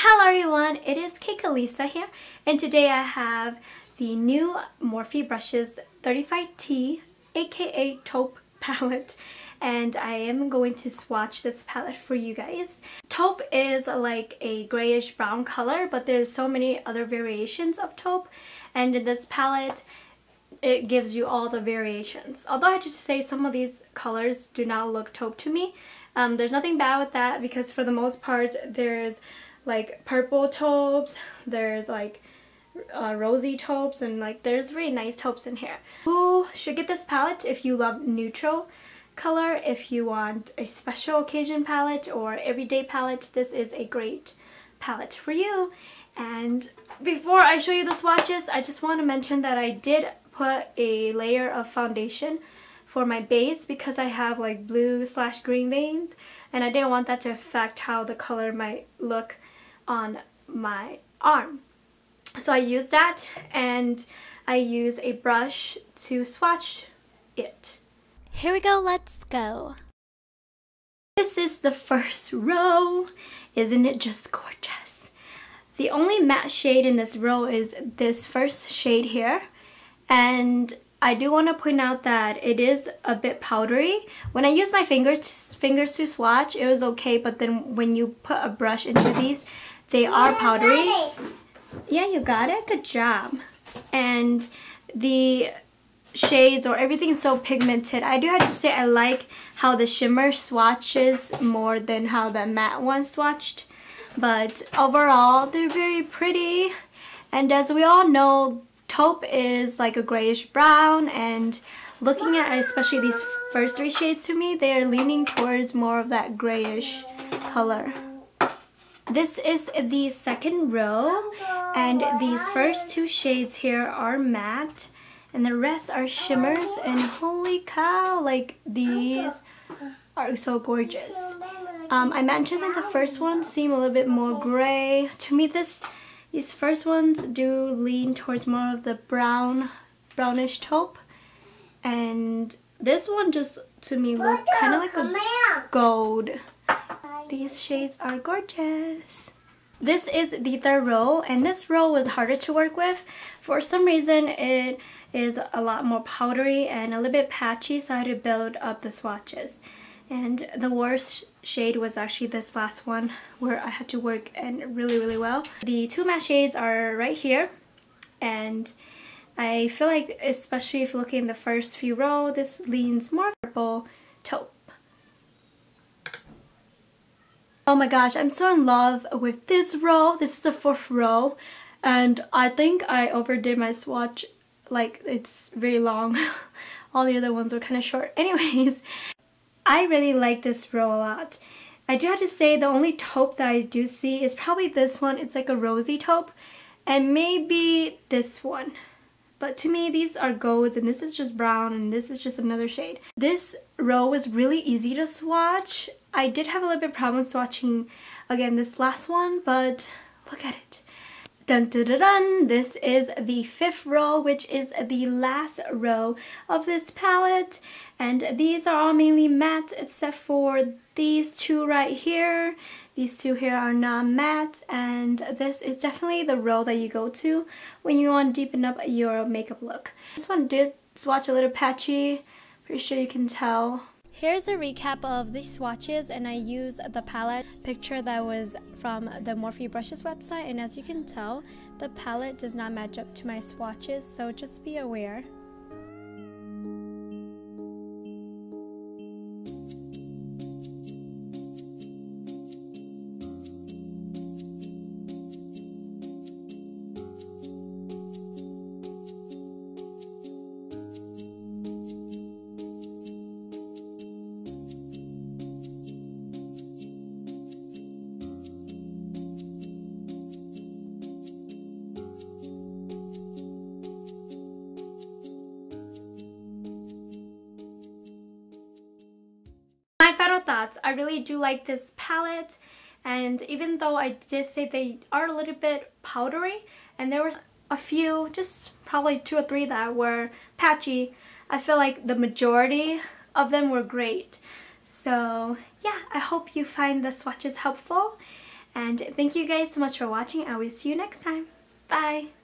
Hello everyone, it is Kait Calista here, and today I have the new Morphe brushes 35T aka Taupe palette, and I am going to swatch this palette for you guys. Taupe is like a grayish brown color, but there's so many other variations of taupe, and in this palette it gives you all the variations. Although I have to say some of these colors do not look taupe to me. There's nothing bad with that because for the most part there's like purple taupes, there's like rosy taupes, and like there's really nice taupes in here. You should get this palette if you love neutral color. If you want a special occasion palette or everyday palette, this is a great palette for you. And before I show you the swatches, I just want to mention that I did put a layer of foundation for my base because I have like blue/green veins, and I didn't want that to affect how the color might look on my arm. So I used that, and I use a brush to swatch it. Here we go, let's go. This is the first row. Isn't it just gorgeous? The only matte shade in this row is this first shade here, and I do want to point out that it is a bit powdery. When I use my fingers to swatch, it was okay, but then when you put a brush into these, they are powdery. Yeah, you got it. Good job. And the shades or everything is so pigmented. I do have to say I like how the shimmer swatches more than how the matte one swatched. But overall, they're very pretty. And as we all know, taupe is like a grayish brown, and looking at especially these first three shades, to me they are leaning towards more of that grayish color. This is the second row, and these first two shades here are matte and the rest are shimmers, and holy cow, like these are so gorgeous. I mentioned that the first ones seem a little bit more gray. To me these first ones do lean towards more of the brownish taupe, and this one just to me look kind of like a gold. These shades are gorgeous. This is the third row, and this row was harder to work with. For some reason it is a lot more powdery and a little bit patchy, so I had to build up the swatches. And the worst shade was actually this last one, where I had to work and really well. The two matte shades are right here, and I feel like especially if you look in the first few rows, this leans more purple taupe. Oh my gosh, I'm so in love with this row. This is the fourth row, and I think I overdid my swatch. Like, it's very long. All the other ones were kind of short. Anyways, I really like this row a lot. I do have to say the only taupe that I do see is probably this one. It's like a rosy taupe, and maybe this one. But to me, these are golds, and this is just brown, and this is just another shade. This row was really easy to swatch. I did have a little bit of problem swatching, again, this last one, but look at it. Dun dun dun dun! This is the fifth row, which is the last row of this palette. And these are all mainly matte, except for these two right here. These two here are not matte, and this is definitely the row that you go to when you want to deepen up your makeup look. This one did swatch a little patchy, pretty sure you can tell. Here's a recap of the swatches, and I used the palette picture that was from the Morphe brushes website, and as you can tell, the palette does not match up to my swatches, so just be aware. My final thoughts, I really do like this palette, and even though I did say they are a little bit powdery, and there were a few, just probably 2 or 3 that were patchy, I feel like the majority of them were great. So yeah, I hope you find the swatches helpful, And thank you guys so much for watching. I will see you next time. Bye!